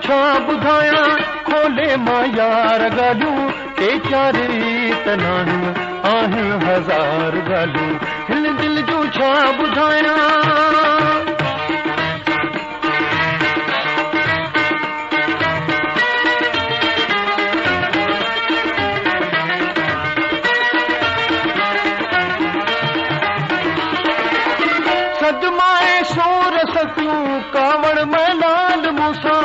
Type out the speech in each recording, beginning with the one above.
छा ॿुधायां खोले मां यार ॻाल्हियूं टे चारि त नाहियूं आहिनि हज़ार ॻाल्हियूं हिन दिल जूं छा ॿुधायां सदमाए सूर सतियूं कावड़ में लाल मूसा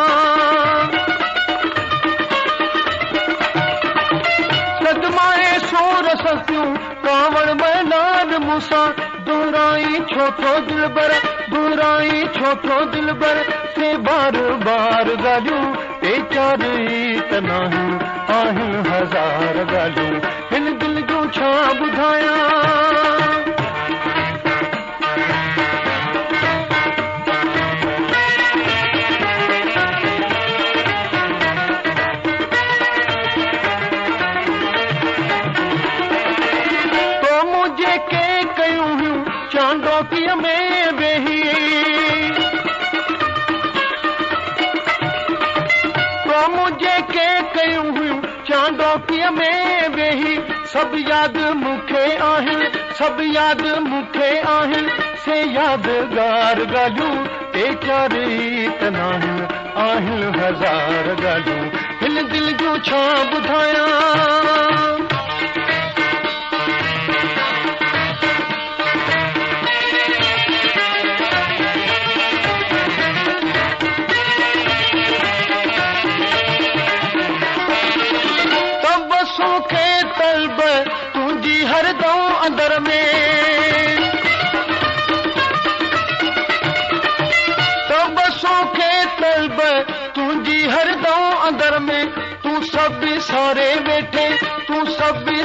सदमाए सूर सतियूं कावड़ में लाल मूसा दोहराई छोटो दिल बर से बार बार ॻाल्हियूं टे चारि त नाहियूं आहिनि हज़ार ॻाल्हियूं हिन दिल जूं छा ॿुधायां चांदोकीअ में वेही तो मुझे के कयूं हुयूं चांदोकीअ में वेही सभु यादि मूंखे आहिनि से यादगार ॻाल्हियूं टे चारि त नाहियूं आहिनि हज़ार ॻाल्हियूं हिन दिल जूं छा ॿुधायां खे तलब तुंहिंजी हरदम अंदर में तबसों खे तलब तुंहिंजी हरदम अंदर में तूं सभु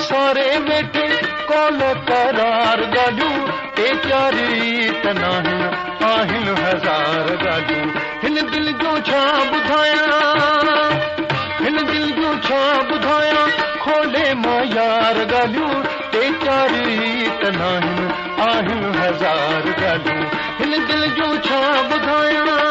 सारे वेठे कोल करार ॻाल्हियूं टे चारि त नाहियूं आहिनि हज़ार ॻाल्हियूं हिन दिल जूं छा ॿुधायां हिन दिल जूं छा ॿुधायां खोले मां यार ॻाल्हियूं टे चारि त नाहियूं आहिनि हज़ार ॻाल्हियूं हिन दिल जूं छा ॿुधायां